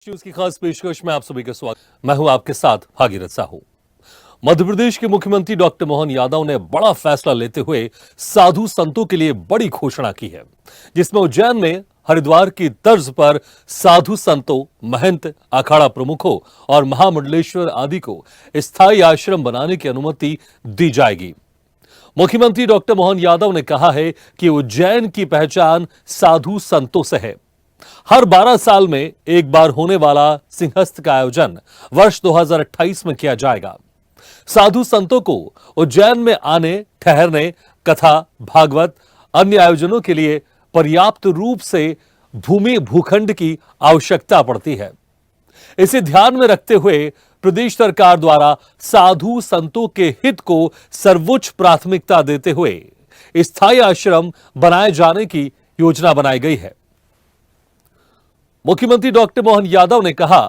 News की खास पेशकश में आप सभी का स्वागत। मैं हूं आपके साथ भागीरथ साहू। मध्य प्रदेश के मुख्यमंत्री डॉक्टर मोहन यादव ने बड़ा फैसला लेते हुए साधु संतों के लिए बड़ी घोषणा की है, जिसमें उज्जैन में हरिद्वार की तर्ज पर साधु संतों, महंत, अखाड़ा प्रमुखों और महामंडलेश्वर आदि को स्थायी आश्रम बनाने की अनुमति दी जाएगी। मुख्यमंत्री डॉक्टर मोहन यादव ने कहा है कि उज्जैन की पहचान साधु संतों से है। हर 12 साल में एक बार होने वाला सिंहस्थ का आयोजन वर्ष 2028 में किया जाएगा। साधु संतों को उज्जैन में आने, ठहरने, कथा, भागवत, अन्य आयोजनों के लिए पर्याप्त रूप से भूमि भूखंड की आवश्यकता पड़ती है। इसे ध्यान में रखते हुए प्रदेश सरकार द्वारा साधु संतों के हित को सर्वोच्च प्राथमिकता देते हुए स्थायी आश्रम बनाए जाने की योजना बनाई गई है। मुख्यमंत्री डॉक्टर मोहन यादव ने कहा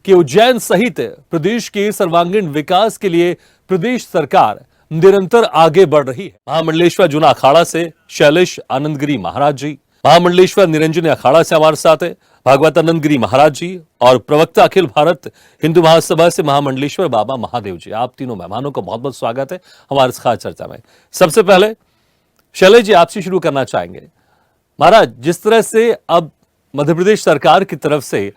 कि उज्जैन सहित प्रदेश के सर्वांगीण विकास के लिए प्रदेश सरकार निरंतर आगे बढ़ रही है। महामंडलेश्वर जूना अखाड़ा से शैलेश आनंदगिरी महाराज जी, महामंडलेश्वर निरंजनी अखाड़ा से हमारे साथ है भागवत आनंदगिरी महाराज जी, और प्रवक्ता अखिल भारत हिंदू महासभा से महामंडलेश्वर बाबा महादेव जी। आप तीनों मेहमानों का बहुत बहुत स्वागत है हमारे इस खास चर्चा में। सबसे पहले शैलेश जी, आपसे शुरू करना चाहेंगे। महाराज, जिस तरह से अब मध्य प्रदेश सरकार की तरफ से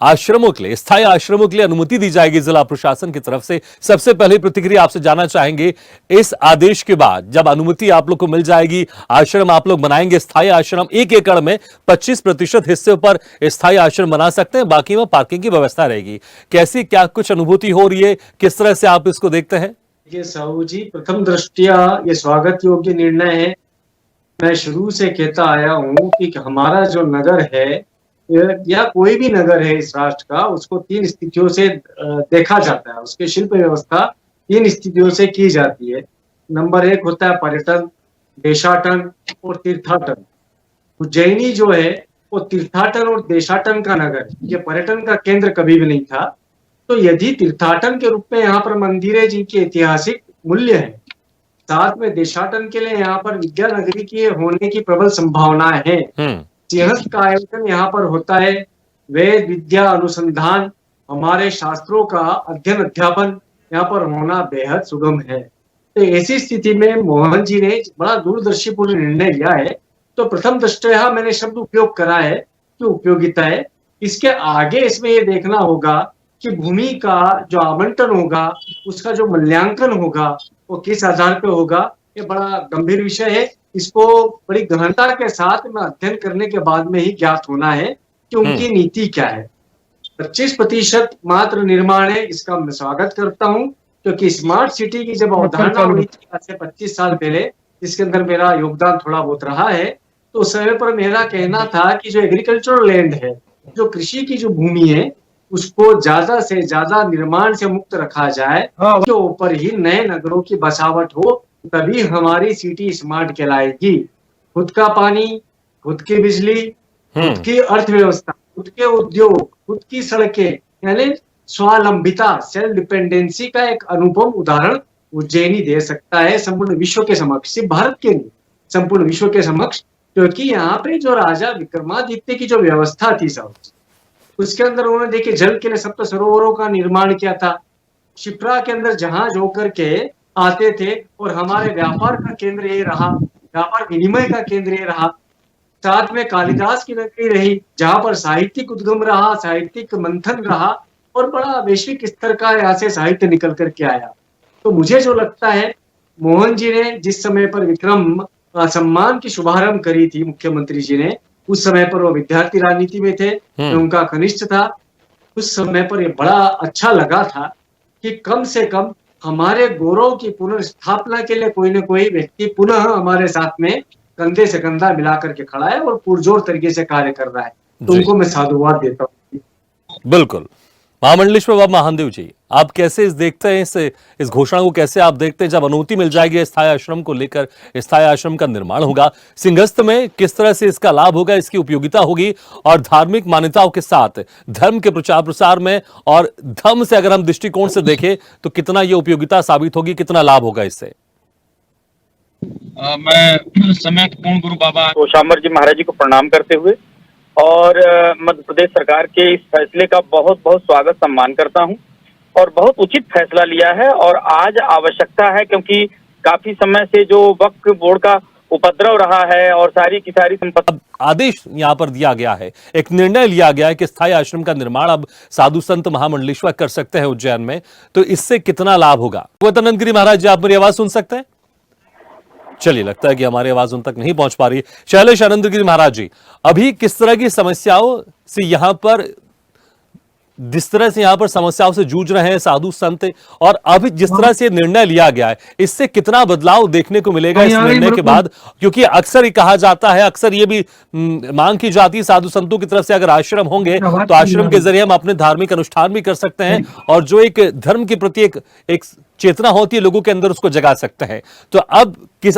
आश्रमों के लिए, स्थायी आश्रमों के लिए अनुमति दी जाएगी जिला प्रशासन की तरफ से, सबसे पहले प्रतिक्रिया आपसे जानना चाहेंगे। इस आदेश के बाद जब अनुमति आप लोग को मिल जाएगी, आश्रम आप लोग बनाएंगे, स्थायी आश्रम 1 एकड़ में 25% हिस्से पर स्थायी आश्रम बना सकते हैं, बाकी में पार्किंग की व्यवस्था रहेगी। कैसी क्या कुछ अनुभूति हो रही है, किस तरह से आप इसको देखते हैं? देखिए साहू जी, प्रथम दृष्टिया ये स्वागत योग्य निर्णय है। मैं शुरू से कहता आया हूँ कि हमारा जो नगर है या कोई भी नगर है इस राष्ट्र का, उसको 3 स्थितियों से देखा जाता है। उसके शिल्प व्यवस्था 3 स्थितियों से की जाती है। नंबर 1 होता है पर्यटन, देशाटन और तीर्थाटन। उज्जैनी जो है वो तीर्थाटन और देशाटन का नगर, ये पर्यटन का केंद्र कभी भी नहीं था। तो यदि तीर्थाटन के रूप में यहाँ पर मंदिरें जिनके ऐतिहासिक मूल्य है, साथ में देशाटन के लिए यहाँ पर विद्या नगरी की होने की प्रबल संभावनाएं हैं। सिंहस्थ का आयोजन यहाँ पर होता है। वेद विद्या अनुसंधान, हमारे शास्त्रों का अध्ययन अध्यापन यहाँ पर होना बेहद सुगम है। तो ऐसी स्थिति में मोहन जी ने बड़ा दूरदर्शीपूर्ण निर्णय लिया है। तो प्रथम दृष्टया मैंने शब्द उपयोग करा है कि उपयोगिता है। इसके आगे इसमें ये देखना होगा कि भूमि का जो आवंटन होगा, उसका जो मूल्यांकन होगा, वो किस आधार पे होगा। ये बड़ा गंभीर विषय है। इसको बड़ी गहनता के साथ में अध्ययन करने के बाद में ही ज्ञात होना है कि उनकी नीति क्या है। 25% मात्र निर्माण है, इसका मैं स्वागत करता हूं, क्योंकि स्मार्ट सिटी की जब अवधारणा हुई थी आज से 25 साल पहले, इसके अंदर मेरा योगदान थोड़ा बहुत रहा है। तो उस समय पर मेरा कहना था कि जो एग्रीकल्चरल लैंड है, जो कृषि की जो भूमि है, उसको ज्यादा से ज्यादा निर्माण से मुक्त रखा जाए, उसके ऊपर ही नए नगरों की बसावट हो, तभी हमारी सिटी स्मार्ट कहलाएगी। खुद का पानी, खुद की बिजली, खुद की अर्थव्यवस्था, खुद के उद्योग, खुद की सड़कें, यानी स्वावलंबिता, सेल्फ डिपेंडेंसी का एक अनुपम उदाहरण उज्जैनी दे सकता है संपूर्ण विश्व के समक्ष, सिर्फ भारत के नहीं, संपूर्ण विश्व के समक्ष। क्योंकि यहाँ पे जो राजा विक्रमादित्य की जो व्यवस्था थी सब, उसके अंदर उन्होंने देखिए जल के लिए सप्त सरोवरों का निर्माण किया था। शिप्रा के अंदर जहाज होकर के आते थे और हमारे व्यापार का केंद्र ये रहा, व्यापार विनिमय का केंद्र ये रहा। साथ में कालिदास की नगरी रही, जहां पर साहित्यिक उद्गम रहा, साहित्यिक मंथन रहा, और बड़ा वैश्विक स्तर का यहाँ से साहित्य निकल करके आया। तो मुझे जो लगता है, मोहन जी ने जिस समय पर विक्रम सम्मान की शुभारंभ करी थी मुख्यमंत्री जी ने, उस समय पर वो विद्यार्थी राजनीति में थे, मैं उनका कनिष्ठ था। उस समय पर ये बड़ा अच्छा लगा था कि कम से कम हमारे गौरव की पुनर्स्थापना के लिए कोई न कोई व्यक्ति पुनः हमारे साथ में कंधे से कंधा मिलाकर के खड़ा है और पुरजोर तरीके से कार्य कर रहा है। तो उनको मैं साधुवाद देता हूँ। बिल्कुल। महामंडलेश्वर बाबा महादेव जी, आप कैसे देखते हैं इस घोषणा को, कैसे आप देखते हैं जब अनुमति मिल जाएगी स्थायी आश्रम को लेकर, स्थायी आश्रम का निर्माण होगा सिंहस्थ में, किस तरह से इसका लाभ होगा, इसकी उपयोगिता होगी, और धार्मिक मान्यताओं के साथ धर्म के प्रचार प्रसार में और धर्म से अगर हम दृष्टिकोण से देखें तो कितना ये उपयोगिता साबित होगी, कितना लाभ होगा इससे? मैं समय पूर्ण गुरु बाबा शामर जी महाराज जी को प्रणाम करते हुए और मध्य प्रदेश सरकार के इस फैसले का बहुत बहुत स्वागत सम्मान करता हूं और बहुत उचित फैसला लिया है। और आज आवश्यकता है, क्योंकि काफी समय से जो वक्फ बोर्ड का उपद्रव रहा है और सारी की सारी संपत्ति। अब आदेश यहां पर दिया गया है, एक निर्णय लिया गया है कि स्थायी आश्रम का निर्माण अब साधु संत महामंडलेश्वर कर सकते हैं उज्जैन में, तो इससे कितना लाभ होगा? भागवतानंद गिरी महाराज जी, आप मेरी आवाज सुन सकते हैं? चलिए, लगता है कि हमारी आवाज उन तक नहीं पहुंच पा रही। शैलेश आनंद गिरी महाराज जी, अभी किस तरह की समस्याओं से यहां पर समस्याओं से जूझ रहे हैं साधु संत, और अभी जिस तरह से निर्णय लिया गया है, इससे कितना बदलाव देखने को मिलेगा इस निर्णय के बाद? क्योंकि अक्सर ही कहा जाता है, अक्सर ये भी मांग की जाती है साधु संतों की तरफ से, अगर आश्रम होंगे तो आश्रम के जरिए हम अपने धार्मिक अनुष्ठान भी कर सकते हैं और जो एक धर्म के प्रति एक चेतना होती है लोगों के अंदर, उसको जगा सकते हैं। तो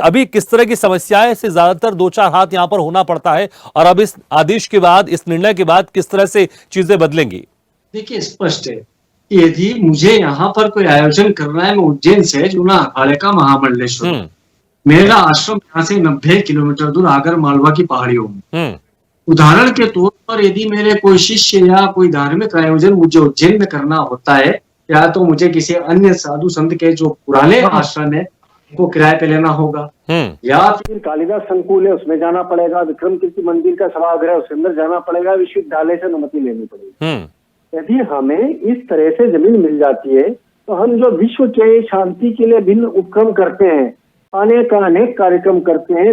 अभी किस तरह की समस्याएं से ज्यादातर दो चार हाथ यहां पर होना पड़ता है, और अब इस आदेश के बाद, इस निर्णय के बाद किस तरह से चीजें बदलेंगी? देखिए, स्पष्ट है कि यदि मुझे यहाँ पर कोई आयोजन करना है, मैं उज्जैन से जूना अखाड़े का महामंडलेश्वर, मेरा आश्रम यहाँ से 90 किलोमीटर दूर आगर मालवा की पहाड़ियों में। उदाहरण के तौर पर यदि मेरे कोई शिष्य या कोई धार्मिक आयोजन मुझे उज्जैन में करना होता है, या तो मुझे किसी अन्य साधु संत के जो पुराने आश्रम है को किराए पे लेना होगा, या फिर कालिदास संकुल है उसमें जाना पड़ेगा, विक्रम कीर्ति मंदिर का सभागृह उसके अंदर जाना पड़ेगा, विश्वविद्यालय से अनुमति लेनी पड़ेगी। यदि हमें इस तरह से जमीन मिल जाती है तो हम जो विश्व के शांति के लिए भिन्न उपक्रम करते हैं, अनेक कार्यक्रम करते हैं,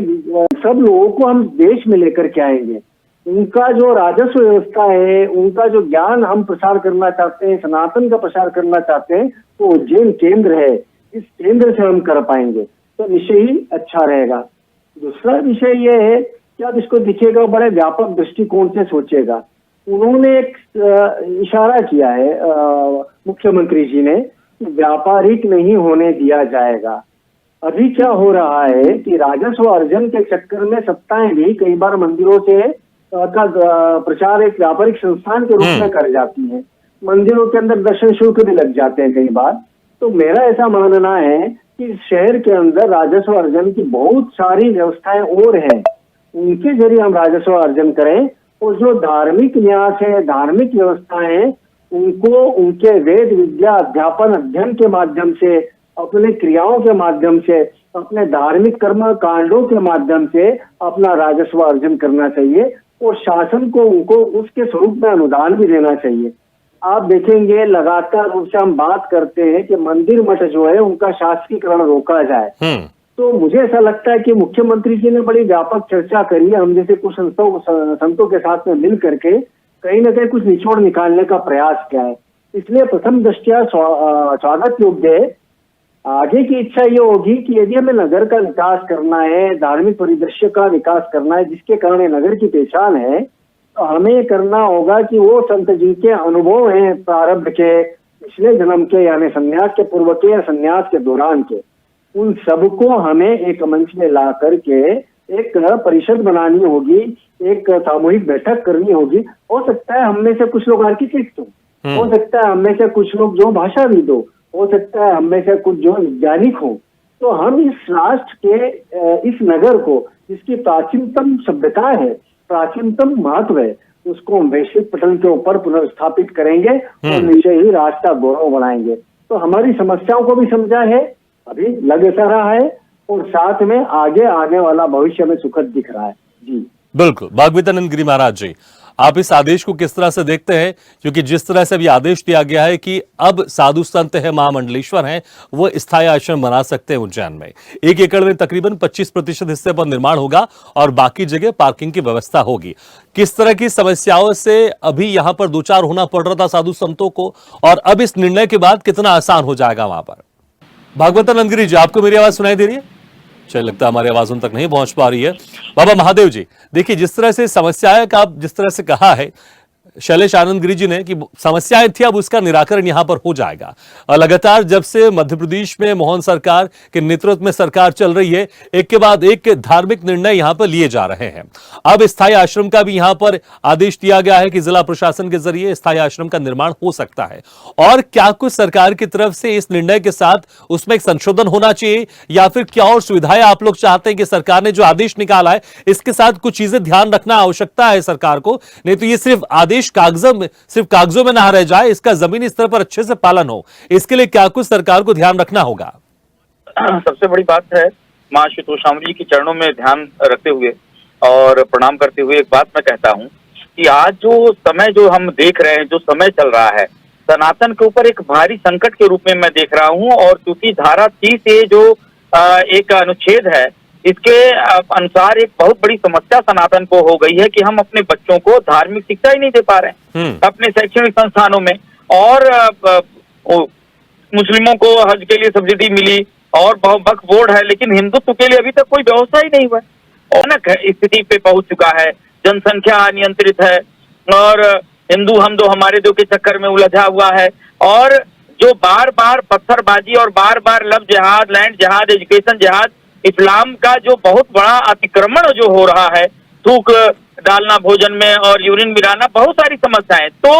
सब लोगों को हम देश में लेकर के आएंगे। उनका जो राजस्व व्यवस्था है, उनका जो ज्ञान हम प्रसार करना चाहते हैं, सनातन का प्रसार करना चाहते हैं, तो उज्जैन केंद्र है, इस केंद्र से हम कर पाएंगे तो निश्चय ही अच्छा रहेगा। दूसरा विषय ये है कि अब इसको दिखेगा, बड़े व्यापक दृष्टिकोण से सोचेगा। उन्होंने एक इशारा किया है मुख्यमंत्री जी ने, व्यापारिक नहीं होने दिया जाएगा। अभी क्या हो रहा है कि राजस्व अर्जन के चक्कर में सत्ताएं भी कई बार मंदिरों से का प्रचार एक व्यापारिक संस्थान के रूप में कर जाती है, मंदिरों के अंदर दर्शन शुल्क भी लग जाते हैं कई बार। तो मेरा ऐसा मानना है कि शहर के अंदर राजस्व अर्जन की बहुत सारी व्यवस्थाएं और हैं, उनके जरिए हम राजस्व अर्जन करें, और जो धार्मिक न्यास है, धार्मिक व्यवस्थाएं, उनको उनके वेद विद्या अध्यापन अध्ययन के माध्यम से, अपने क्रियाओं के माध्यम से, अपने धार्मिक कर्म कांडों के माध्यम से अपना राजस्व अर्जन करना चाहिए, और शासन को उनको उसके स्वरूप में अनुदान भी देना चाहिए। आप देखेंगे लगातार रूप से हम बात करते हैं कि मंदिर मठ जो है उनका शासकीकरण रोका जाए। तो मुझे ऐसा लगता है कि मुख्यमंत्री जी ने बड़ी व्यापक चर्चा करी है, हम जैसे कुछ संतों के साथ में मिल करके कहीं ना कहीं कुछ निचोड़ निकालने का प्रयास किया है। इसलिए प्रथम दृष्टया स्वागत योग्य है। आगे की इच्छा ये होगी कि यदि हमें नगर का विकास करना है, धार्मिक परिदृश्य का विकास करना है, जिसके कारण नगर की पहचान है, तो हमें करना होगा कि वो संत जी के अनुभव हैं प्रारब्ध के, पिछले जन्म के, यानी संन्यास के पूर्व के या संन्यास के दौरान के, उन सबको हमें एक मंच में ला करके एक परिषद बनानी होगी, एक सामूहिक बैठक करनी होगी। हो सकता है हम में से कुछ लोग आर्किटेक्ट हो सकता है हम में से कुछ लोग जो भाषाविद हो सकता है हम में से कुछ जो वैज्ञानिक हो। तो हम इस राष्ट्र के इस नगर को, जिसकी प्राचीनतम सभ्यता है, प्राचीनतम महत्व है, उसको हम वैश्विक पटल के ऊपर पुनर्स्थापित करेंगे और निश्चय ही राष्ट्र का गौरव बढ़ाएंगे। तो हमारी समस्याओं को भी समझा है, अभी लग ऐसा रहा है, और साथ में आगे आने वाला भविष्य में सुखद दिख रहा है। जी बिल्कुल। भागवतानंद गिरी महाराज जी, आप इस आदेश को किस तरह से देखते हैं? क्योंकि जिस तरह से अभी आदेश दिया गया है कि अब साधु संत है, महामंडलेश्वर हैं, वो स्थायी आश्रम बना सकते हैं उज्जैन में। 1 एकड़ में तकरीबन 25% हिस्से पर निर्माण होगा और बाकी जगह पार्किंग की व्यवस्था होगी। किस तरह की समस्याओं से अभी यहां पर दो चार होना पड़ रहा था साधु संतों को, और अब इस निर्णय के बाद कितना आसान हो जाएगा वहां पर? भागवतानंद गिरी जी, आपको मेरी आवाज सुनाई दे रही है? चल, लगता है हमारी आवाज उन तक नहीं पहुंच पा रही है। बाबा महादेव जी, देखिए, जिस तरह से समस्या है, आप जिस तरह से कहा है, शैलेश आनंद गिरी जी ने कि समस्याएं थी, अब उसका निराकरण यहां पर हो जाएगा। और लगातार जब से मध्य प्रदेश में मोहन सरकार के नेतृत्व में सरकार चल रही है, एक के बाद एक धार्मिक निर्णय यहां पर लिए जा रहे हैं। अब स्थायी आश्रम का भी यहां पर आदेश दिया गया है कि जिला प्रशासन के जरिए स्थायी आश्रम का निर्माण हो सकता है। और क्या कुछ सरकार की तरफ से इस निर्णय के साथ उसमें एक संशोधन होना चाहिए, या फिर क्या और सुविधाएं आप लोग चाहते हैं कि सरकार ने जो आदेश निकाला है इसके साथ कुछ चीजें ध्यान रखना आवश्यकता है सरकार को, नहीं तो ये सिर्फ आदेश सिर्फ कागजों में ना रह जाए, इसका जमीनी स्तर पर अच्छे से पालन हो। इसके लिए क्या कुछ सरकार को ध्यान रखना होगा? सबसे बड़ी बात है, मां श्वेतोश्यामली के चरणों में ध्यान रखते हुए और प्रणाम करते हुए एक बात मैं कहता हूं कि आज जो समय जो हम देख रहे हैं, जो समय चल रहा है, सनातन के ऊपर एक भारी संकट के रूप में मैं देख रहा हूं। और क्योंकि धारा 30 से जो एक अनुच्छेद है, इसके अनुसार एक बहुत बड़ी समस्या सनातन को हो गई है कि हम अपने बच्चों को धार्मिक शिक्षा ही नहीं दे पा रहे हैं अपने शैक्षणिक संस्थानों में। और मुस्लिमों को हज के लिए सब्सिडी मिली और वक्फ बोर्ड है, लेकिन हिंदुत्व के लिए अभी तक कोई व्यवस्था ही नहीं हुआ। भयानक स्थिति पे पहुंच चुका है, जनसंख्या अनियंत्रित है और हिंदू हम दो हमारे दो के चक्कर में उलझा हुआ है। और जो बार बार पत्थरबाजी और बार बार लव जिहाद, लैंड जिहाद, एजुकेशन जिहाद, इस्लाम का जो बहुत बड़ा अतिक्रमण जो हो रहा है, थूक डालना भोजन में और यूरिन मिलाना, बहुत सारी समस्याएं। तो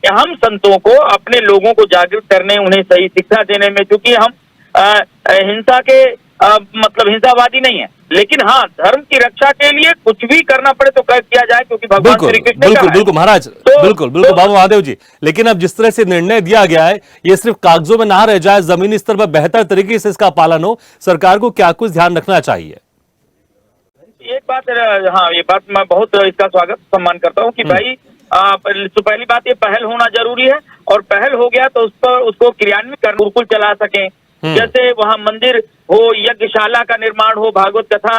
हम संतों को अपने लोगों को जागृत करने, उन्हें सही शिक्षा देने में, क्योंकि हम हिंसा के मतलब हिंसावादी नहीं है, लेकिन हाँ धर्म की रक्षा के लिए कुछ भी करना पड़े तो किया जाए, क्योंकि भगवान श्री कृष्ण ने कहा है। बिल्कुल महाराज, बिल्कुल बाबा महादेव जी, लेकिन अब जिस तरह से निर्णय दिया गया है, ये सिर्फ कागजों में ना रह जाए, जमीनी स्तर पर बेहतर तरीके से इसका पालन हो। सरकार को क्या कुछ ध्यान रखना चाहिए? एक बात, हाँ ये बात मैं बहुत इसका स्वागत सम्मान करता हूँ कि भाई तो पहली बात ये पहल होना जरूरी है, और पहल हो गया तो उस पर उसको क्रियान्वित कर गुरुकुल चला सकें। जैसे वहाँ मंदिर हो, यज्ञशाला का निर्माण हो, भागवत कथा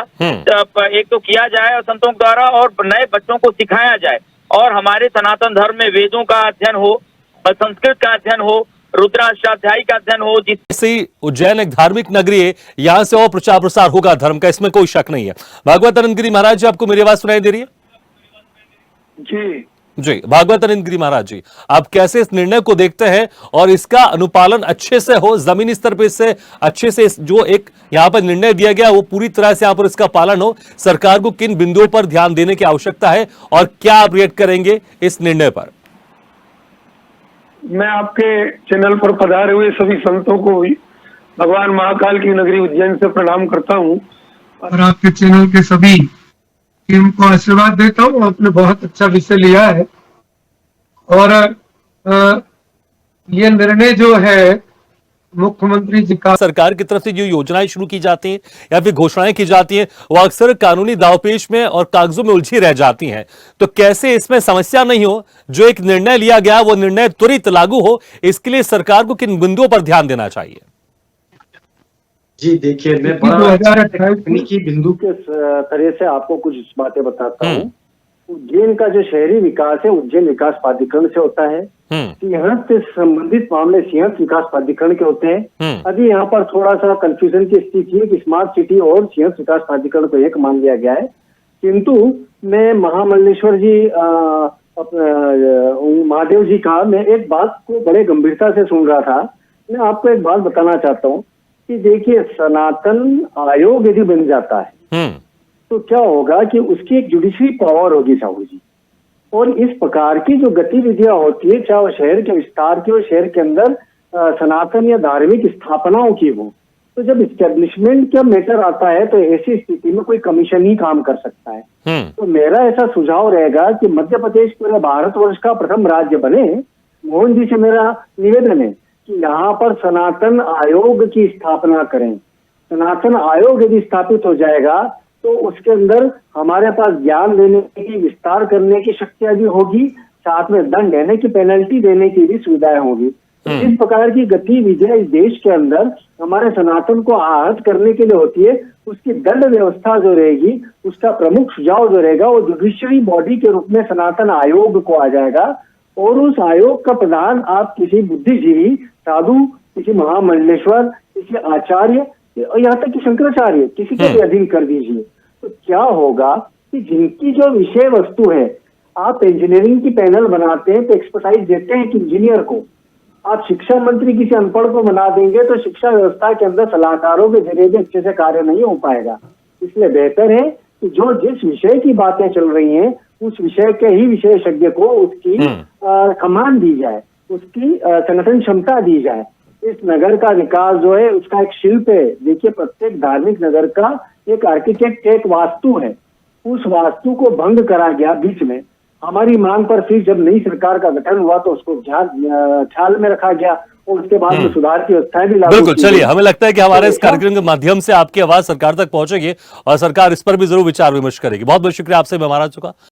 एक तो किया जाए संतों द्वारा, और नए बच्चों को सिखाया जाए। और हमारे सनातन धर्म में वेदों का अध्ययन हो, संस्कृत का अध्ययन हो, रुद्राष्टाध्यायी का अध्ययन हो। जिससे उज्जैन एक धार्मिक नगरी है, यहाँ से और प्रचार प्रसार होगा धर्म का, इसमें कोई शक नहीं है। भागवत आनंद गिरी महाराज जी, आपको मेरी आवाज सुनाई दे रही है? जी भागवत आनंद गिरी महाराज जी, आप कैसे इस निर्णय को देखते हैं और इसका अनुपालन अच्छे से हो, जमीनी स्तर पर इससे अच्छे से जो एक यहाँ पर निर्णय दिया गया वो पूरी तरह से यहाँ पर इसका पालन हो? सरकार को किन बिंदुओं पर ध्यान देने की आवश्यकता है और क्या आप रिएक्ट करेंगे इस निर्णय पर? मैं आपके चैनल पर पधारे हुए सभी संतों को भगवान महाकाल की नगरी उज्जैन से प्रणाम करता हूँ, और आपके चैनल के सभी टीम को आशीर्वाद देता हूँ। आपने बहुत अच्छा विषय लिया है, और ये निर्णय जो है मुख्यमंत्री जी का, सरकार की तरफ से जो योजनाएं शुरू की जाती हैं या फिर घोषणाएं की जाती हैं, वो अक्सर कानूनी दांवपेच में और कागजों में उलझी रह जाती हैं। तो कैसे इसमें समस्या नहीं हो, जो एक निर्णय लिया गया वो निर्णय त्वरित लागू हो, इसके लिए सरकार को किन बिंदुओं पर ध्यान देना चाहिए? जी देखिए, मैं बड़ा तकनीकी बिंदु के तरह से आपको कुछ बातें बताता हूँ। उज्जैन का जो शहरी विकास है उज्जैन विकास प्राधिकरण से होता है। सिंहस्थ से संबंधित मामले सिंहस्थ विकास प्राधिकरण के होते हैं। अभी यहाँ पर थोड़ा सा कंफ्यूजन की स्थिति है कि स्मार्ट सिटी और सिंहस्थ विकास प्राधिकरण को एक मान लिया गया है, किंतु मैं महामल्लेश्वर जी महादेव जी का मैं एक बात को बड़े गंभीरता से सुन रहा था। मैं आपको एक बात बताना चाहता हूँ कि देखिए, सनातन आयोग यदि बन जाता है तो क्या होगा कि उसकी एक जुडिशरी पावर होगी साहू जी, और इस प्रकार की जो गतिविधियां होती है, चाहे वो शहर के विस्तार की हो, शहर के अंदर सनातन या धार्मिक स्थापनाओं की हो, तो जब इस्टेब्लिशमेंट का मैटर आता है तो ऐसी स्थिति में कोई कमीशन ही काम कर सकता है। तो मेरा ऐसा सुझाव रहेगा कि मध्य प्रदेश पूरे भारतवर्ष का प्रथम राज्य बने। मोहन जी से मेरा निवेदन है कि यहाँ पर सनातन आयोग की स्थापना करें। सनातन आयोग यदि स्थापित हो जाएगा तो उसके अंदर हमारे पास ज्ञान देने की, विस्तार करने की शक्तियां भी होगी, साथ में दंड देने की, पेनल्टी देने की भी सुविधाएं होगी। इस प्रकार की गतिविधियां इस देश के अंदर हमारे सनातन को आहत करने के लिए होती है। उसकी दंड व्यवस्था जो रहेगी, उसका प्रमुख सुझाव जो रहेगा वो जुडिशरी बॉडी के रूप में सनातन आयोग को आ जाएगा, और उस आयोग का प्रधान आप किसी बुद्धिजीवी, साधु, किसी महामंडलेश्वर, किसी आचार्य, यहाँ तक कि शंकराचार्य, किसी के भी अधीन कर दीजिए। तो क्या होगा कि जिनकी जो विषय वस्तु है आप इंजीनियरिंग की पैनल बनाते हैं तो एक्सपर्टाइज देते हैं एक इंजीनियर को। आप शिक्षा मंत्री किसी अनपढ़ को बना देंगे तो शिक्षा व्यवस्था के अंदर सलाहकारों के जरिए भी अच्छे से कार्य नहीं हो पाएगा। इसलिए बेहतर है कि जो जिस विषय की बातें चल रही हैं उस विषय के ही विशेषज्ञ को उसकी कमान दी जाए, उसकी संगठन क्षमता दी जाए। इस नगर का विकास जो है उसका एक शिल्प है। देखिए, प्रत्येक धार्मिक नगर का एक आर्किटेक्ट, एक वास्तु है। उस वास्तु को भंग करा गया बीच में। हमारी मांग पर फिर जब नई सरकार का गठन हुआ तो उसको ख्याल में रखा गया और उसके बाद में सुधार की व्यवस्थाएं भी लागू बिल्कुल। की चलिए, गई। हमें लगता है कि हमारे इस तो कार्यक्रम के माध्यम से आपकी आवाज सरकार तक पहुंचेगी और सरकार इस पर भी जरूर विचार विमर्श करेगी। बहुत बहुत शुक्रिया आपसे, मैं महाराज चुका।